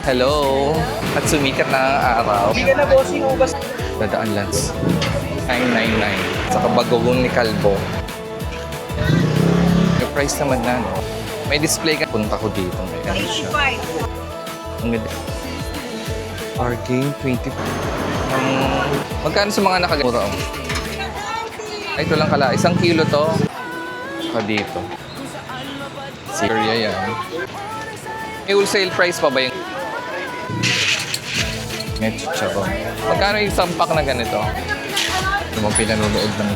Hello! At sumikat na ang araw. Hindi ka na bossing ubas. Dadaan Lance. 999. Saka bagong ni Calvo. Yung price naman na, no? May display ka. Punta ko dito. May ano siya. 85. Ang ganda. Parking, 20. Magkano sa mga nakagamura? Ay, ito lang kala. 1 kilo to. Saka dito. Syria yan. May wholesale price pa ba yung may chicharon? Magkano yung sampak na ganito? Ito mga pinanonood ng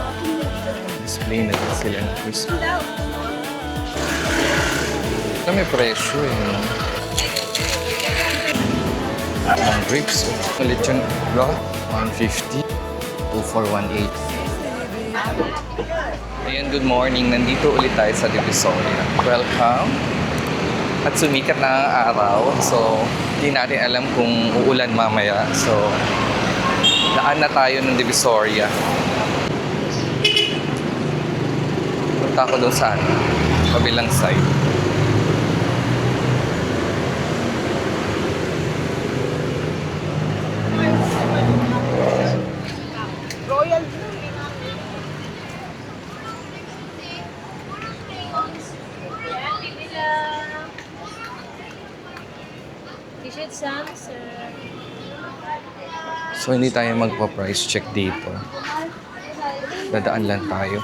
display na din sila ng crispy. Ito may presyo eh. Ang grapes. Ulit yun. 150. 2418. Ayan, good morning. Nandito ulit tayo sa Divisoria. Welcome. At sumikat na ang araw. So, hindi natin alam kung uulan mamaya. So, daan na tayo ng Divisoria. Punta ako doon sa kabilang side. Royal. T-shirt Sam, sir. So, hindi tayo magpa-price check dito. Dadaan lang tayo.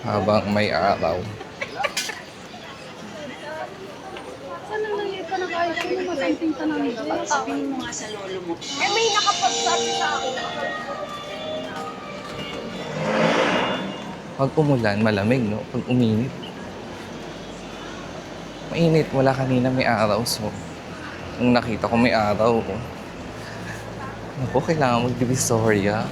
Habang may araw. Saan ang nangyay pa na kahit sino masanting ka ng Sabihin mo nga sa lolo mo. Eh, may nakapagsabi sa akin. Pag umulan, malamig, no? Pag uminit. Mainit. Wala kanina may araw. So, nung nakita ko may araw, naku, kailangan mag-Divisoria.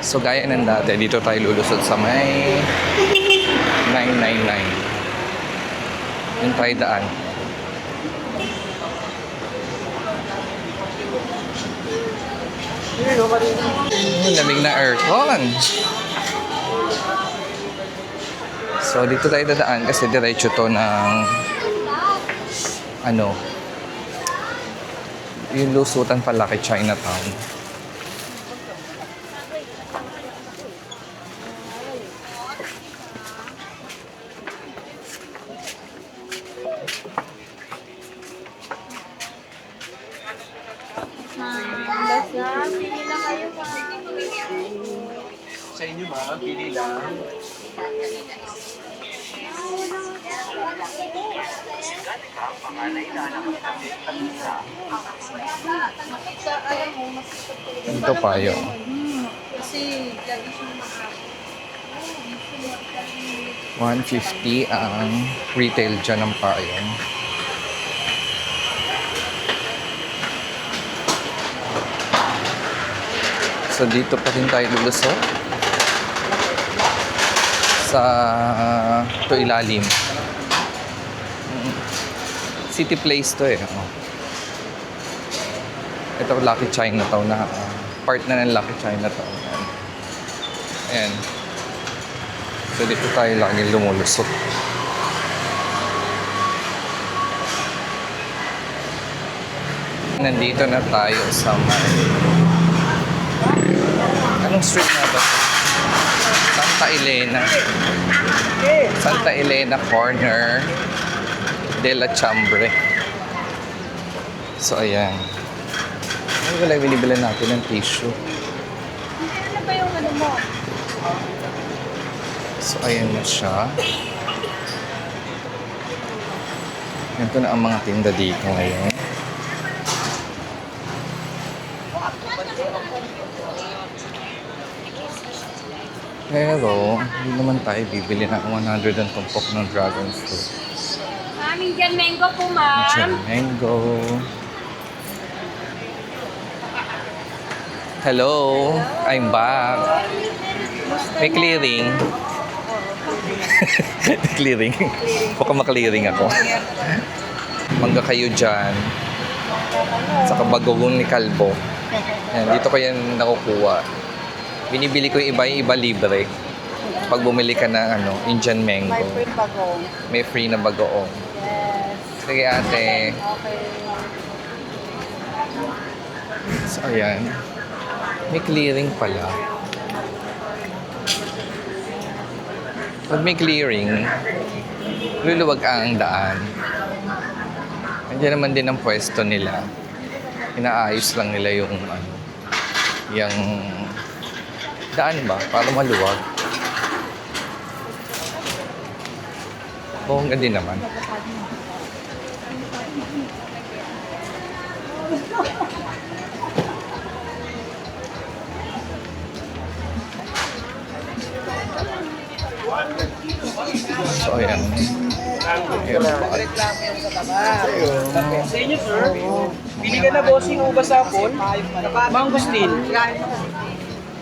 So, gaya ng dati, dito tayo lulusot sa may 999. Yung tayo daan. Lamig na aircon. So, dito tayo dadaan kasi diretso to ng yung lusutan pala kay Chinatown. Pili lang kayo pa. Sa inyo, ma'am, pili lang. Ito pa yun. Kasi lagi siyang makakapit. 150 ang retail dyan ng payon. So dito pa rin tayo lulusot sa to ilalim. City Place to eh. Ito Lucky Chinatown na part na ng Lucky Chinatown. Ayan. So dito tayo lagi lumulusot. Nandito na tayo sa anong street na ba? Santa Elena. Santa Elena Corner de la Chambre. So ayan. Ano wala binibili natin ng tissue? Ano ba yung ano mo? So, ayan na siya. Ito na ang mga tinda dito ngayon. Pero, hindi naman tayo bibili ng 100 ang tumpok ng dragon fruit. Mami, dyan mango po, ma'am. Diyan, mango. Hello, I'm back. May clearing. Clearing. Baka maklearing ako. Mangga kayo dyan. Sa kabagogong ni Kalbo. Yan, dito ko yan nakukuha. Binibili ko yung iba libre. Pag bumili ka ng Indian mango. May free bagong. May free na bagoong. Yes. Sige ate. Okay. So ayan. May clearing pala. Pag may clearing, luluwag ang daan. Andiyan naman din ang pwesto nila. Inaayos lang nila yung yung daan ba? Para maluwag. Oo, din naman. So, ayan. Sa inyo, sir. Pili ka na bossing ubas hapon. Mangustin.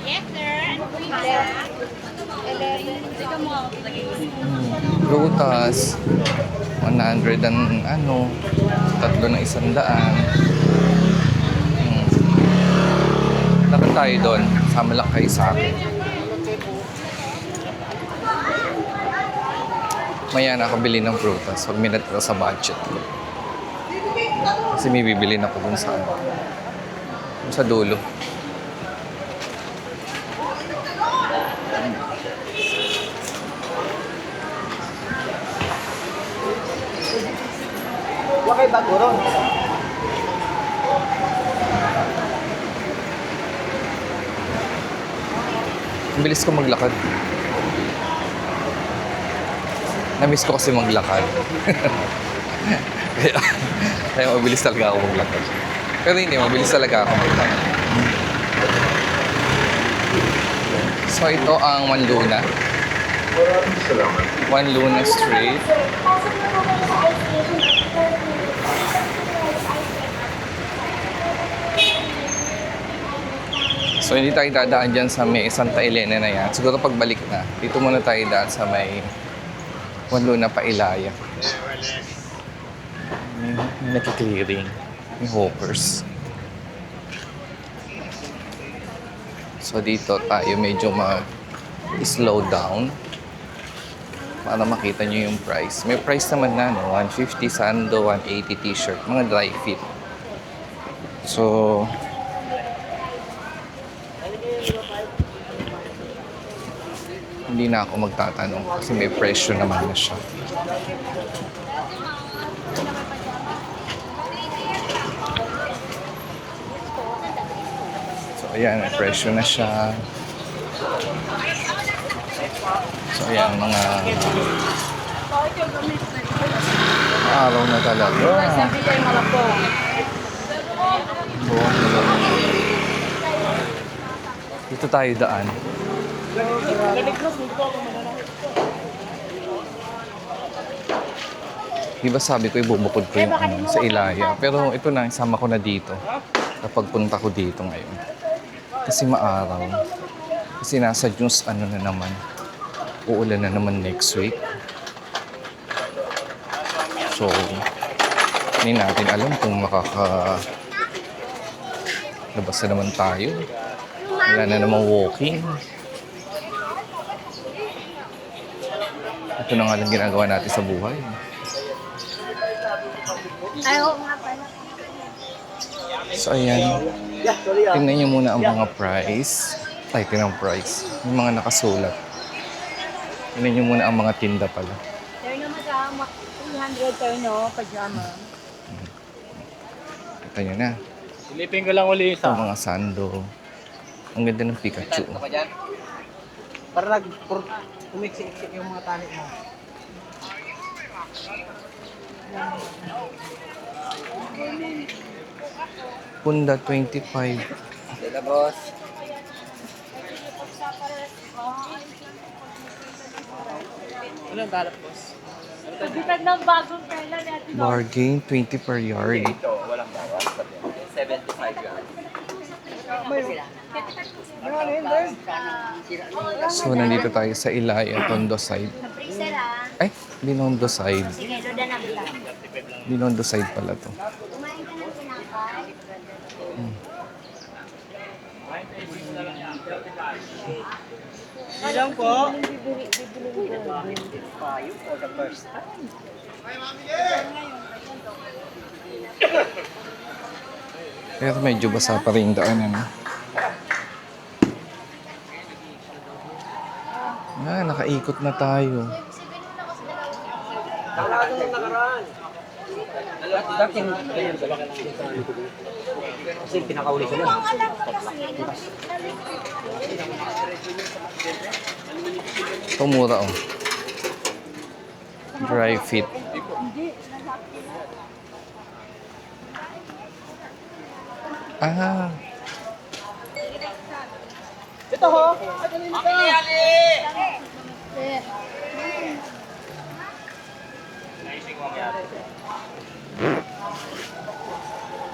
Yes, sir. Prutas. 100 ang tatlo ng 100. Lakad tayo doon. Sama lang kayo sa akin. Maya nakabili ng prutas. Huwag minatira sa budget ko. Kasi may bibili na ako dun sa dun sa dulo. Huwag kayo baguron. Ang bilis ko maglakad. Namiss ko kasi maglakad. Kaya mabilis talaga ako maglakad. Pero hindi, mabilis talaga ako maglakad. So ito ang One Luna. One Luna Street. So hindi tayo dadaan dyan sa may Santa Elena na yan. Siguro pagbalik na, dito muna tayo daan sa may One Luna pa Ilaya. May nakiklearing. May hawkers. So dito tayo medyo mag-slow down para makita nyo yung price. May price naman na, 150 sando, 180 t-shirt, mga dry fit. So, hindi na ako magtatanong kasi may presyo naman na siya. So, ayan, may presyo na siya. So, ayan, mga araw na talaga. Sabi kayo malapong. Dito tayo daan. Di ba sabi ko ibubukod ko yung sa Ilaya. Pero ito na, isama ko na dito. Kapag punta ko dito ngayon. Kasi maaraw. Kasi nasa news na naman. Uulan na naman next week. So, hindi natin alam kung labas na naman tayo. Wala na namang walking. Ito na nga lang ginagawa natin sa buhay. Ay, oo nga pala. So, ayan. Tingnan niyo muna ang mga price. Ay, tingnan ang price. Yung mga nakasulat. Tingnan niyo muna ang mga tinda pala. Sir naman sa 300 sir, no? Pajama. Kita niyo na. Silipin ko lang uli Ito mga sando. Ang ganda ng Pikachu. Para umiksi-iksik yung mga tali mo. Punda 25. Dila, boss. Ano ang galap, boss? Pagkitag ng bagong tela natin. Bargain 20 per yard. Ito, walang bawas. 75 yan. So, nandito tayo sa Ilaya, Tondo side. Freezer ah. Ay, Binondo side. Sige, load na lang. Binondo side pala to. Kumain ka ng tinapay. Ilang po? Pero medyo basa pa rin yung daan, ano? Nakaikot na tayo. Dati kasi pinakauli ko lang. Ito mura, oh. Dry fit. Ah, Ito ho! Ay, kanina ka!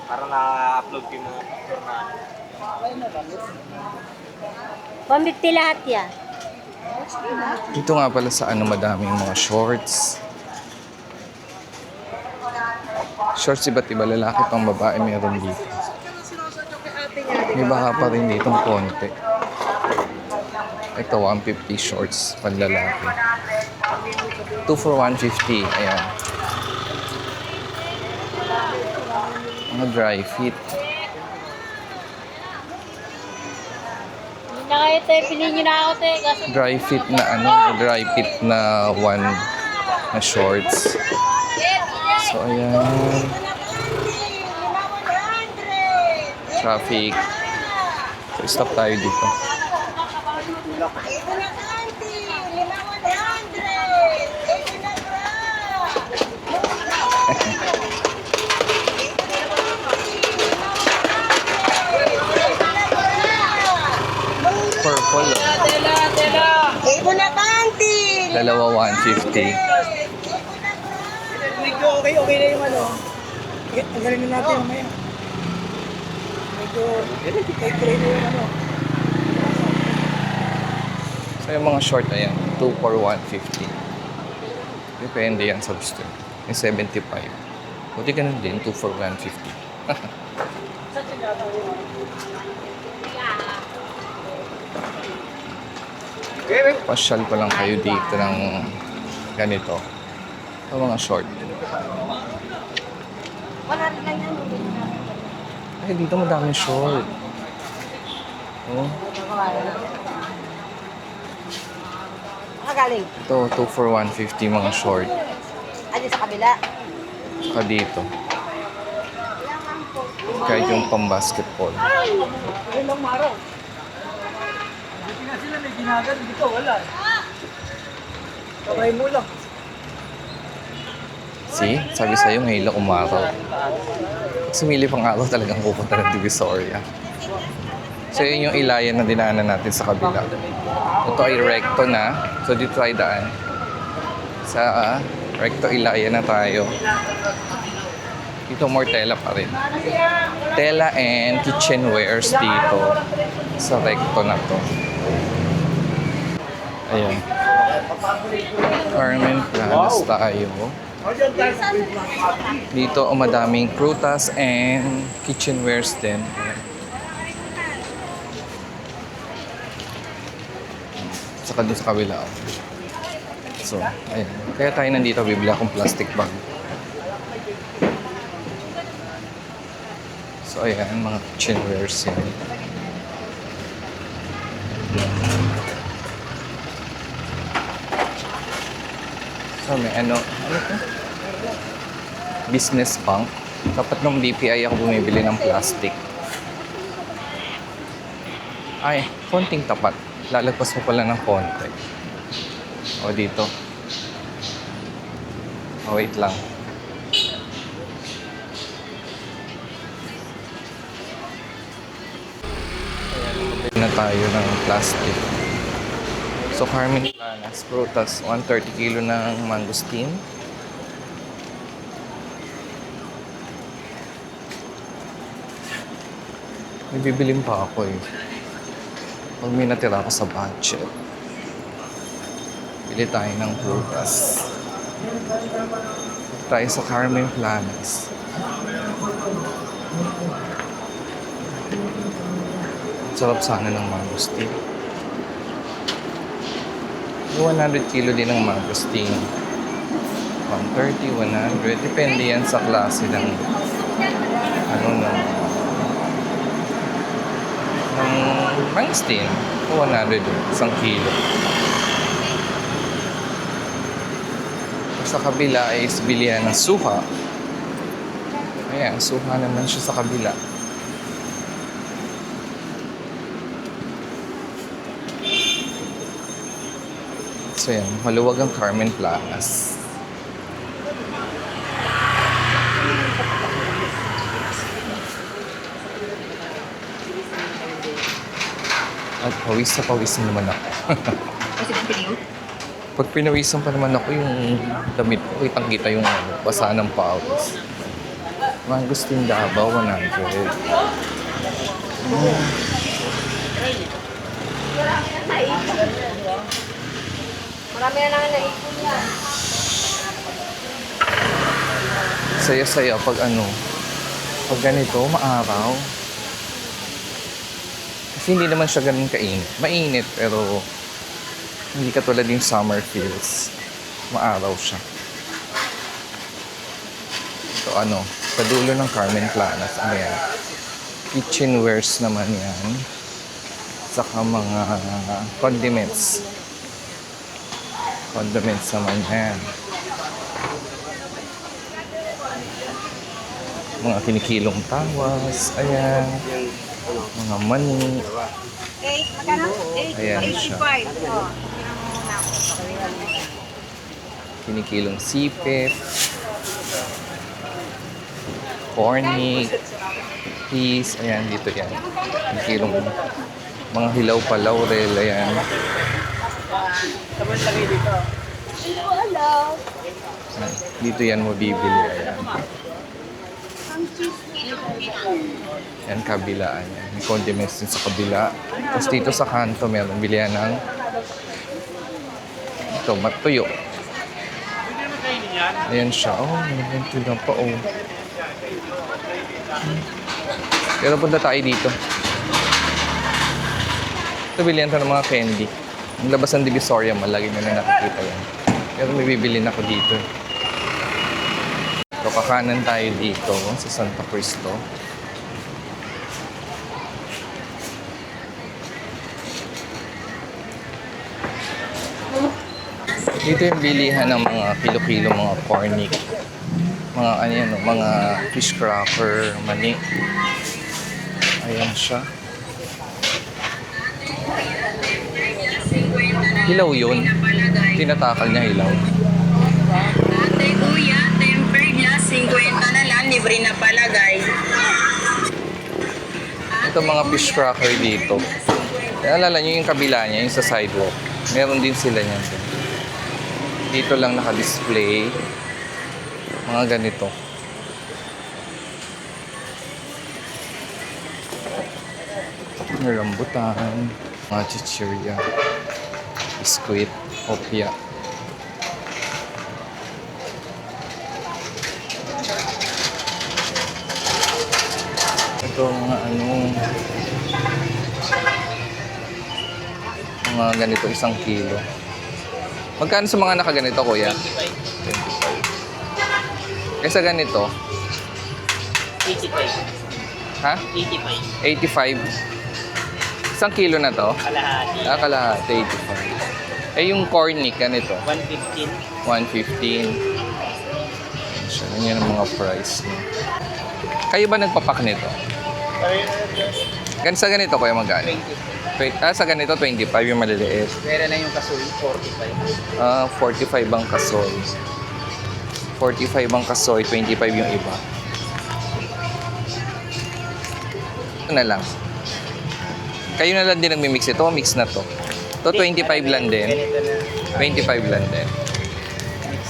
Para na-upload ko yung mga picture na. 150 lahat yan. dito nga pala sa ano madaming mga shorts. Shorts iba't iba, lalaki pang babae meron dito. May baka pa rin dito ng konti. Ito, 150 shorts, panlalaki. 2 for 150, ayan. Mga dry fit. Hindi na kayo te, piliin nyo na ako te. Kaso Dry fit na ano, dry fit na one na shorts. So, ayan. Traffic. So, stop tayo dito. Purple, oh. Dalawa 150. Medyo okay na yung ano. Tanggalin na natin mamaya. Medyo okay na yung ano. So, yung mga short, ayan. 2 for 150. Depende yan sa gusto. Yung 75. Buti ganun din, 2 for 150. Pasyal pa lang kayo dito ng ganito. Sa mga short. wala rin lang yan. Ay, dito madaming short. Oh. Nakagaling. Ito, 2 for 150 mga short. Adi sa kabila. Saka dito. Kahit yung pang-basketball. Ayun lang maraw. Hindi nga sila may ginagan dito, wala. Kamay mo lang. See? Sabi sa'yo, ngayon lang umaraw. Pag sumili pang araw talagang pupunta ng Divisoria. So yun yung ilayan na dinaanan natin sa kabila. Ito ay recto na. So dito ay daan. Sa recto ilayan na tayo. Dito more tela pa rin. Tela and kitchenwares dito sa recto na to. Ayan. Carmen Planas tayo. Dito madaming prutas and kitchenwares din. Saka doon sa kabila. So, ayan. Kaya tayo nandito, bibili akong plastic bag. So, ayan, mga kitchenwares yan. So, may ano to? Business bank. Dapat nung BPI ako bumibili ng plastic. Ay, konting tapat. Lalagpas mo pala ng konti. O, dito. O, wait lang. Ayan, na tayo ng plastic. So, Carmen Planas, prutas, 130 kilo ng mangosteen. May bibilin pa ako eh. Pag may natira ako sa budget. Bili tayo ng prutas. Tayo sa Carmen Planas. Sarap sana ng mangosteen. 100 kilo din ng mangosteen. 130, 100. Depende yan sa klase ng ng mangosteen. 100 isang kilo. Sa kabila is bilihan ng suha. Ayan, suha naman siya sa kabila. So yan, maluwag ang Carmen Planas. At pawis na pawis na naman ako. Pag pinawisan pa naman ako yung damit ko, kitang-kita yung basa ng pawis. Mangosteen Davao, 100. Marami na lang naipon yan. Saya-saya pag pag ganito, maaraw. Kasi hindi naman siya ganun kainit. Mainit, pero hindi katulad yung summer feels. Maaraw siya. So sa dulo ng Carmen Planas, ayan. Kitchenwares naman yan. Saka mga condiments. Condiments naman yan. Mga kinikilong tawas, ayan. Mga mani. Magkano? Ayan siya. 85. Oh. Kinikilong sipit. Cornic. Peas. Ayan, dito yan. Kinikilong mga hilaw pa, laurel. Ayan. Dito yan mo bibili. Ayan. Yan, kabila. Ayan. May condiments din sa kabila. Tapos dito sa kanto, meron bilihan ng tuyo. Ayan siya. Oh, may tuyo pa. Oh. Pero punta tayo dito. Ito, bilihan to ng mga candy. Ang labas ng Divisoria, malagi mo na nakikita yan. Pero may bibilin ako dito. So, kakanan tayo dito sa Santa Cristo. Dito yung bilihan ng mga kilo-kilo, mga cornic. Mga mga fish cracker, mani. Ayan siya. Hilaw yun. Tinatakal niya hilaw. Ate, kuya, tempered glass, 50 na lang, libre na palagay. Ito mga fish cracker dito. Alala nyo yung kabila niya, yung sa sidewalk. Meron din sila niyan. Dito lang naka-display. Mga ganito. May rambutan, mga chichirya, biskuit, opia. Ito mga mga ganito, 1 kilo. Magkano sa mga nakaganito, kuya? 25. Kaysa ganito? 85. Ha? 85. 85. 1 kilo na to? Kalahati. Kalahati, 85. Eh, yung cornic, ganito? 115. 115. Siya, yan ang mga price niya. Kayo ba nagpapak nito? Sa ganito, kuya, magkano? 20. Sa ganito, 25 yung maliliit. Pera na yung kasoy, 45. 45 ang kasoy. 45 ang kasoy, 25 yung iba. Ito na lang. Kayo na lang din nagmi-mix ito, mix na to. Ito 25 lang din. Ganito na. 25 lang din.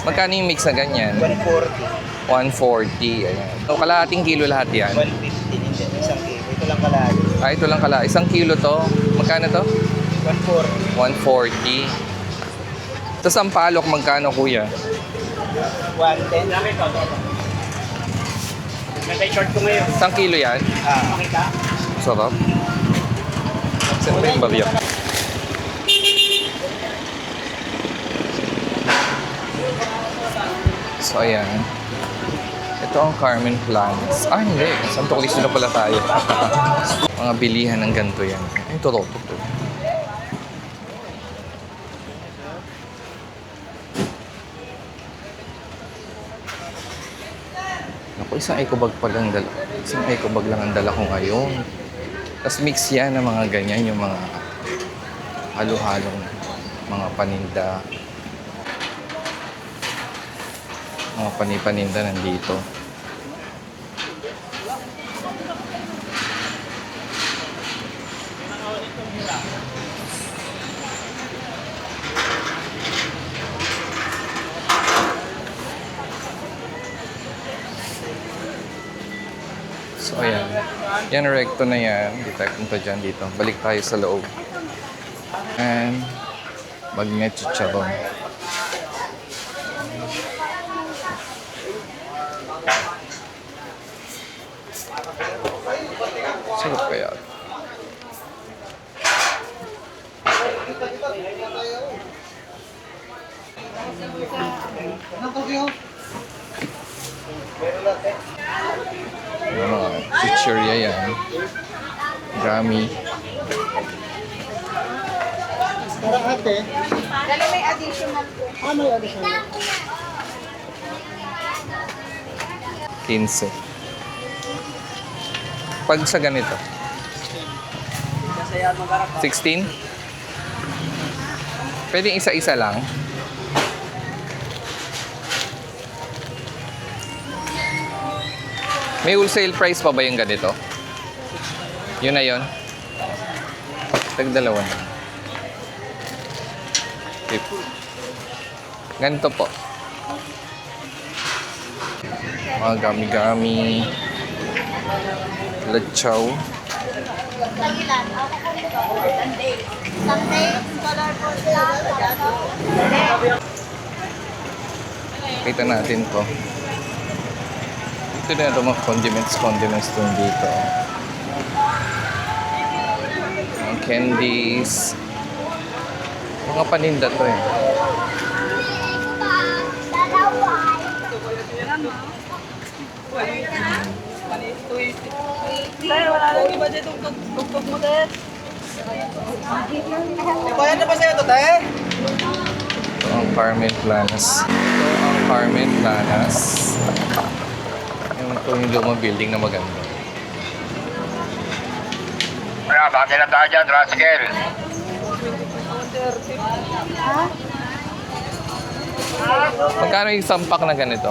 Magkano yung mix na ganyan? 140. 140, ayan. So, kalahating kilo lahat yan. 115 hindi, isang kilo. Ito lang kalahati. Ah, ito lang kala. 1 kilo to. Magkano to? 140. 140. Tapos ang palok, magkano kuya? 110. Nasa short ko ngayon. 1 kilo yan? Makita? Sarap. Saan ba yung barya? So, ayan. Ito ang Carmen Planas. Ah, hindi. Santo Cristo na pala tayo. Mga bilihan ng ganito yan. Ay, totoo. Naku, isang eco bag pa lang dala. Isang eco bag lang ang dala ko ngayon. Tapos mix yan ng mga ganyan, yung mga halo-halong mga paninda. Mga paninda nandito. So, ayan. Yan, recto na yan. Hindi tayo punta dyan dito. Balik tayo sa loob. And, magnet chicharon. Sarap kaya. Ano, chichirya yan. Gami. Dali may additional po. Ah, may additional. 15. Pag sa ganito. 16? Pwede isa-isa lang. May wholesale price pa ba yung ganito? Yun na yun. Tag-dalawa na. Okay. Ganito po. Mga gami-gami. Lachaw. Tagilan. Ako po nito. Sunday, colorful lang. Kita natin to. Ito na ito mga condiments dun dito. Mga candies. Mga paninda to eh. Tayo, wala lang iba dito. Tugtog mo din. Bayad na ba sa'yo ito, tayo? Ito ang Carmen Planas. Ito ang Carmen Planas. Yung lumang building na maganda. Kaya, bakit na tayo dyan, Rascal? Magkano yung sampak na ganito?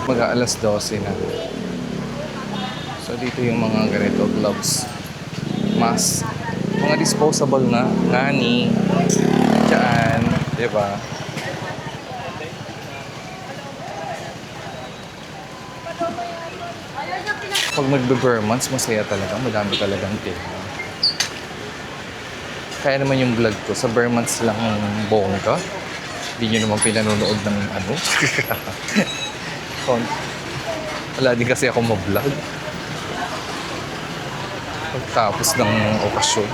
Mag-aalas 12 na. So dito yung mga ganito, gloves, mask, mga disposable na, nani, dyan, di ba? Pag magbe-Burmans, masaya talaga, madami talagang tira. Kaya naman yung vlog ko, sa Burmans lang bongga. Hindi nyo naman pinanonood ng ano. Wala din kasi ako ma-vlog. Pagtapos ng okasyon.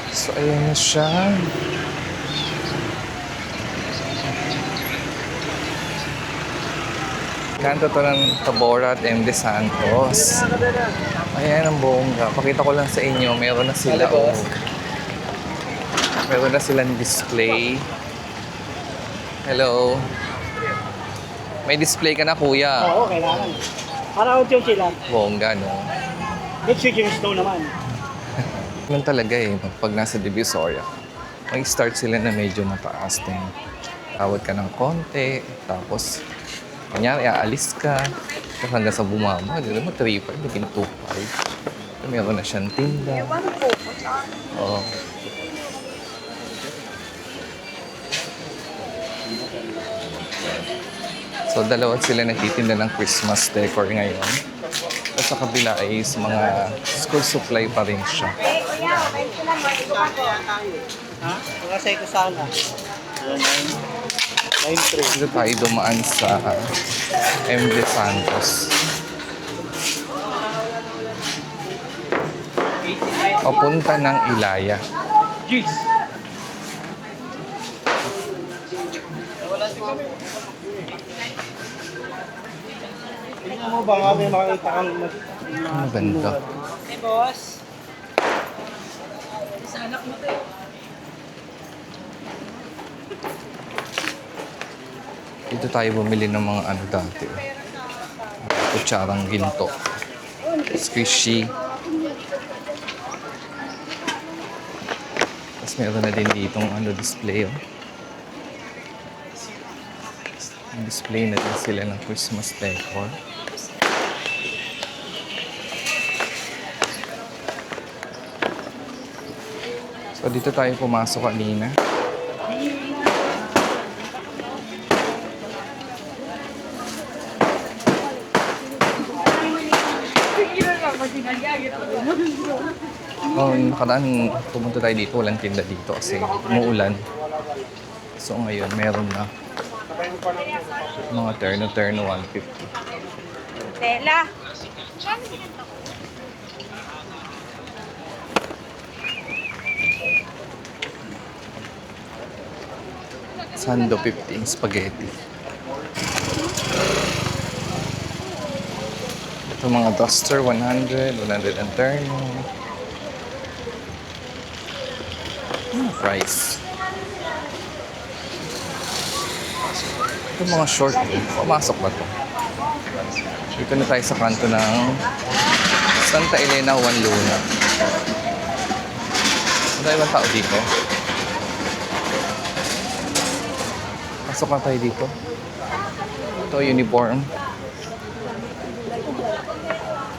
So, ayan na siya. Kanto to ng Tabora at MD Santos. Ayan ang bongga. Pakita ko lang sa inyo, meron na sila. Oh. Meron na silang display. Hello. May display ka na, kuya. Oo, kailangan. Para out yung sila. Bongga, no? Good switching snow naman. Ganun talaga eh, pag nasa Divisoria. May start sila na medyo mataas din. Tawad ka ng konti, tapos kanyari, aalis ka. Tapos hanggang sa bumaba, gano'n mo 3.5, naging 2.5. Meron na siyang tinda. Oo. So, dalawa sila nagtitinda ng Christmas decor ngayon. At sa kabila is mga school supply pa rin siya. Ha? Kasi ko sana. 9-3. Dito tayo dumaan sa MD Santos. Papunta ng Ilaya. Jeez. Tingnan mo ba nga may makakita kang Maganda. Hey, boss. Dito tayo bumili ng mga ano dati. Kutsarang ginto. Squishy. Tapos meron na din ditong ano, display. Oh. Display na din sila ng Christmas decor. So dito tayo pumasok kanina. Oh, nakaraan pumunta tayo dito, walang tinda dito kasi umuulan. So ngayon meron na mga terno 150. Tela. Sando 15 spaghetti. Ito mga duster 100 ang terno. Rice. Ito mga short. Pumasok ba to? Dito na tayo sa kanto ng Santa Elena, Juan Luna. Ano tayo bang tao dito? Pasok na tayo dito. Ito, uniform.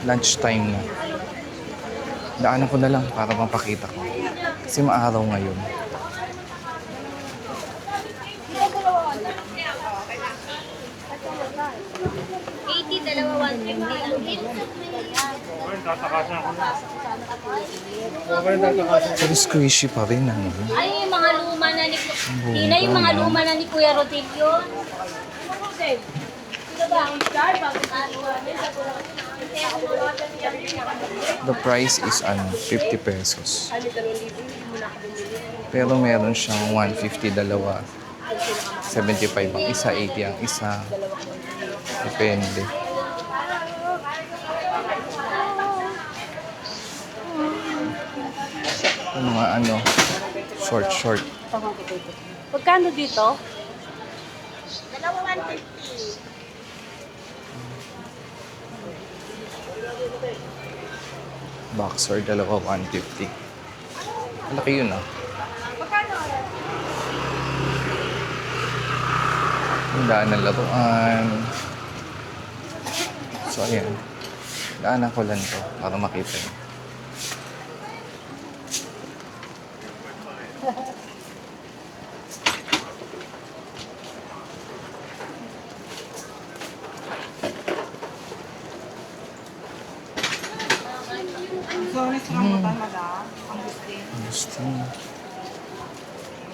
Lunchtime na. Daanan ko na lang para mapakita ko. Kasi maaraw ngayon. Pero squishy pa rin, ano? Ay, yung mga luma na ni Tina, yung mga luma na ni Kuya Rotilio. The price is 50 pesos. Pero meron siyang 150 dalawa. 75 ang isa, 80 ang isa. Depende. Yung mga ano, short. Pagkano dito? Boxer, dalawa 150. Malaki yun ah. Yung daan ng laruan. So ayan. Daanan ko lang to para makita yun. Gusto.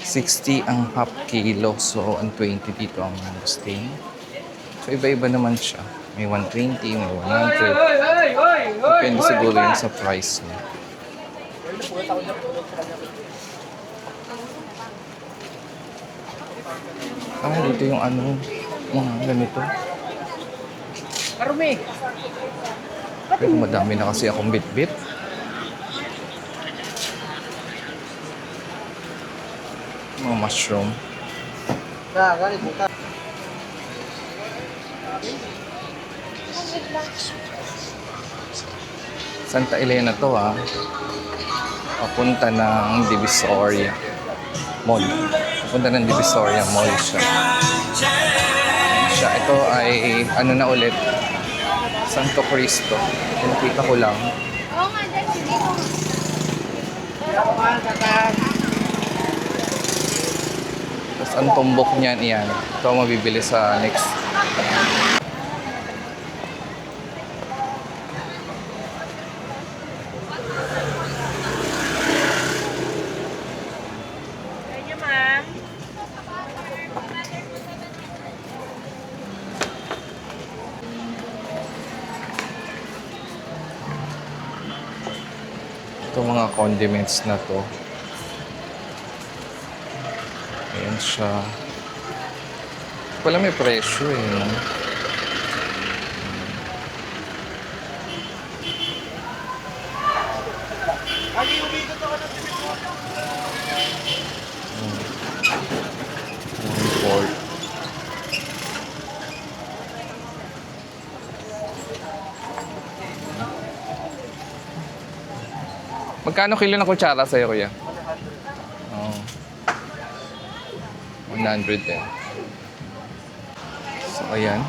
60 ang half kilo. So, ang 20 dito ang mangosteen. So, iba-iba naman siya. May 120, may 100. Depende siguro yun sa price niya. Dito yung ano, mga ganito. Karumi. Pero madami na kasi akong bit-bit. Mga mushroom. Ganit buka. Santa Elena to ah. Papunta ng Divisoria Mall. Papunta ng Divisoria Mall siya. Ito ay ano na ulit. Santo Cristo. Nakita ko lang. Oo nga, dito. Tapos ang tumbok niyan, iyan. Ito ang mabibili sa next. Ito mga condiments na to. Ayan siya. Wala may presyo eh. No? Pork. Magkano kilo ng kutsara sa'yo, kuya? Oh. 100 din. So, ayan.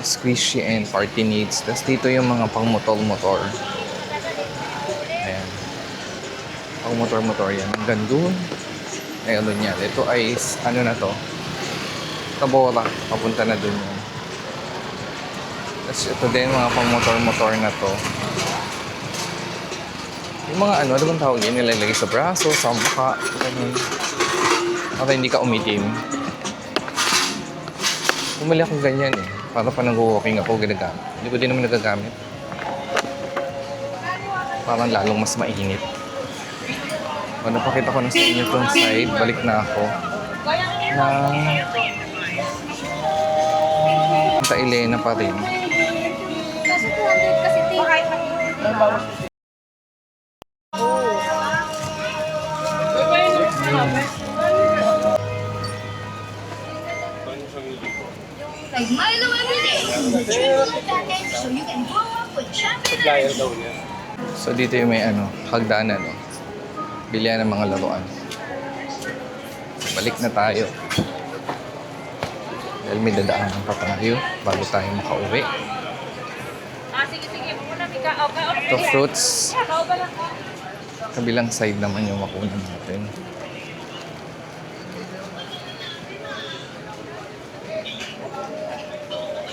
Squishy and party needs. Tapos dito yung mga pang motor-motor. Ayan. Pang motor-motor yan. Hanggang dun. Ay, ano yan. Ito ay, ano na to? Tabora. Papunta na dun yan. Tapos ito din, mga pang motor-motor na to. Yung mga ano bang tawag yun? Nilalagay sa braso, sa mukha. Ganun. Para hindi ka umitim. Bumili ako ganyan eh. Para pa nag-walking ako, ginagamit. Hindi ko din naman nagagamit. Parang lalong mas mainit. Kung napakita ko na sa inyo itong side, balik na ako. Na... Santa Elena pa rin. Kaso 200 kasi tingin. Like Milo every day. Drink like that so you can grow up with champion energy. So dito yung may ano, hagdanan, no? Bilihan ng mga laruan. Balik na tayo. Dahil may dadaanan pa tayo bago tayo makauwi. Ito fruits. Kabilang side naman yung makunan natin.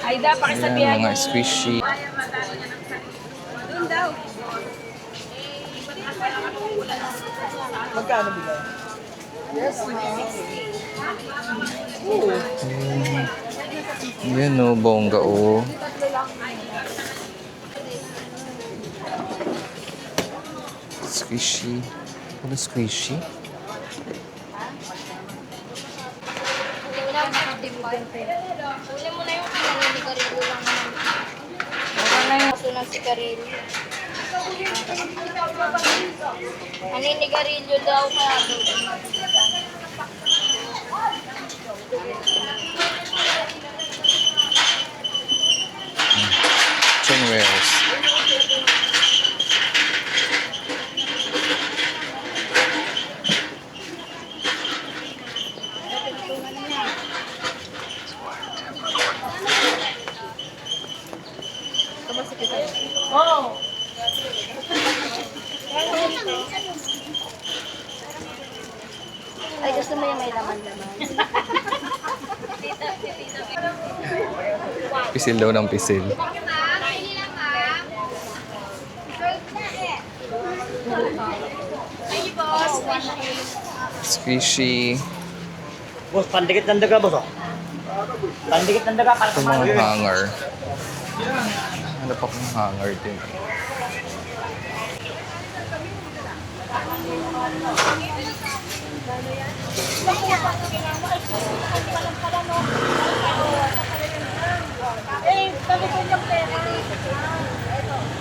Ayan, mga squishy. Magkano bigay? Yan o, bongga o. Squishy. Ano squishy? Uli mo na yung naninigarilyo lang naman. Wala na yung aso ng sigarilyo. Naninigarilyo daw kaya doon. Chinwares. Ay, gusto mo yung may laman-laman. Pisil daw ng pisil. Squishy. Boss, pandikit ng daga, boss. Pandikit ng daga. Ito mga hanger. Ano pa kung hanger din eh. Eh, sabi ko yung pera.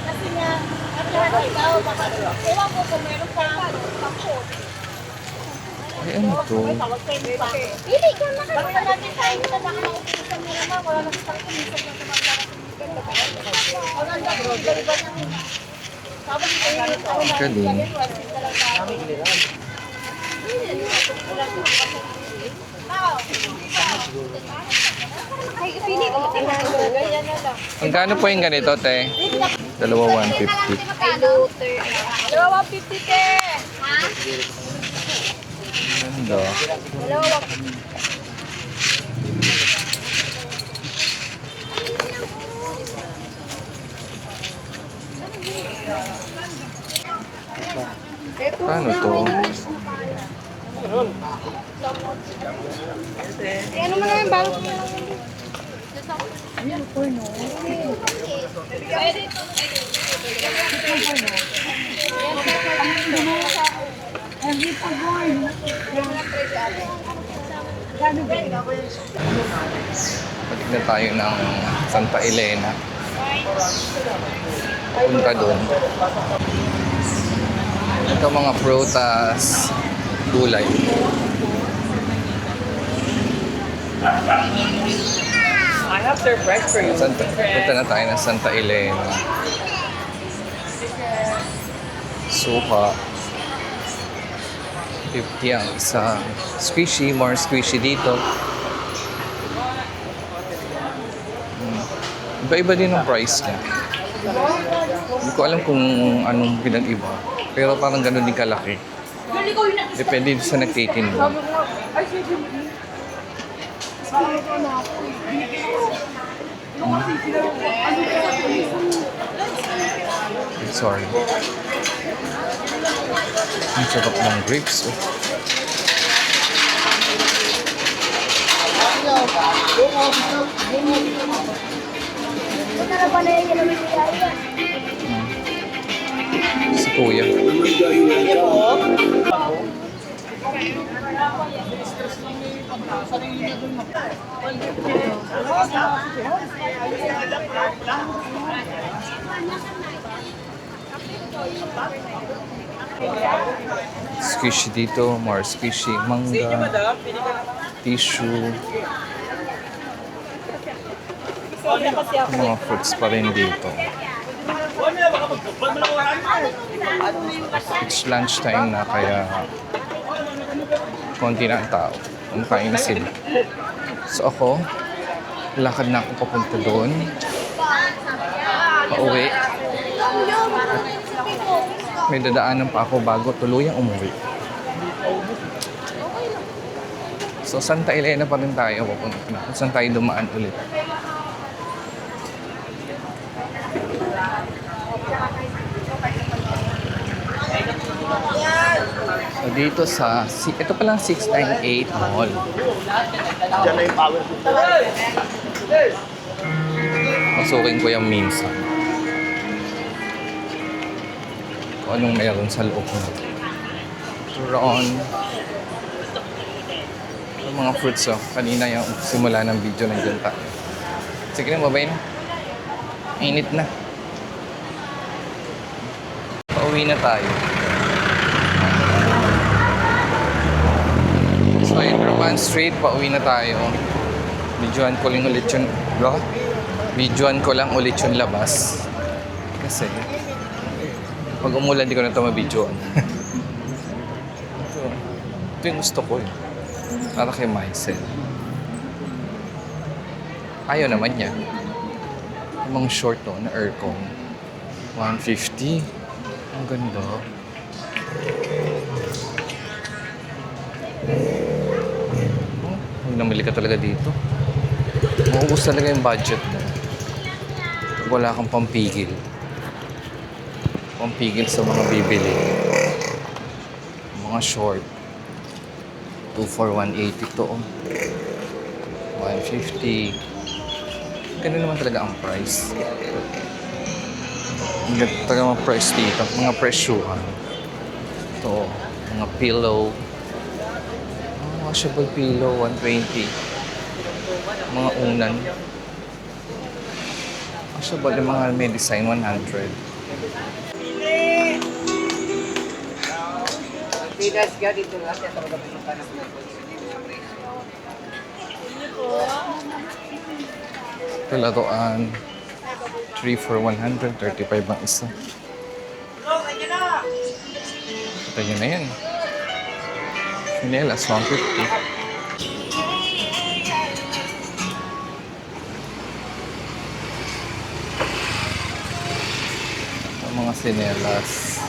Kasi nga, at lahat daw, ewan ko kung meron pa Ay, ano to? Pili ka na. Basta natin tayo na nakakaupisan mo naman. Wala na sa kumisan na naman. Wala na sa kumisan naman. Sabi ko yun. Galing. Ay, pili ko. Ganyan na lang. Magkano po yung ganito, te? Dalawa 150. Ay, Luther. Dalawa 50 te. Ganda. ganda. Paano to? Ano mo na yung balot mo lang. Balik na tayo ng Santa Elena. Punta doon. Ito mga prutas, gulay. I have surprise for you. Punta na tayo ng Santa Elena. Suka. 50 ang isa. Squishy, more squishy dito. Iba-iba din ang price niya. Hindi ko alam kung anong pinag-iba. Pero parang ganun din kalaki. Depende sa nagtitinda. Sorry. Ang sarap ng grapes. Oh. Si Kuya. Squishy dito, more squishy. Mangga, tissue. Mga fruits pa rin dito. It's lunchtime na kaya konti na ang tao. Kumakain na sila. So ako, lakad na ako papunta doon. Pauwi. May dadaanan pa ako bago tuluyang umuwi. So Santa Elena pa rin tayo papunta na. Kung saan tayo dumaan ulit. So dito sa, ito palang 698 Mall. Diyan na yung power. Masukin ko yung minsan. Kung anong meron sa loob mo. Turon. Yung mga fruits oh. Kanina yung simula ng video nandiyan tayo. Sige na, babay na. Init na. Pauwi na tayo. So, Indraman Street, pauwi na tayo. Videoan ko lang ulit yung... Videoan ko lang ulit yung labas. Kasi... Pag umulan, di ko na ito mabidyoan. Ito yung gusto ko eh. Para kay Maisel. Ayaw naman niya. Yung mga short to na Aircon. 150. Ang ganda. Pag namili ka talaga dito. Maubos talaga yung budget mo. Wala kang pampigil. Pampigil sa mga bibili. Mga short. 2 for 180 to. 150. Ganun naman talaga ang price. Ang ganda talaga mga price dito. Mga presyuhan. Ito. Mga pillow. Mga washable pillow. 120. Mga unan. Washable yung mga may design. 100. Pinas ka dito nga, kaya talaga pinunta na po. Ito laruan. 3 for 100. 35 ang isa. Ito yun na yan. Chinelas, 150. Ito mga sinelas.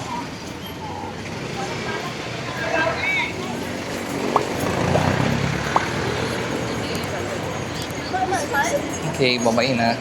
Okay, bye-bye na.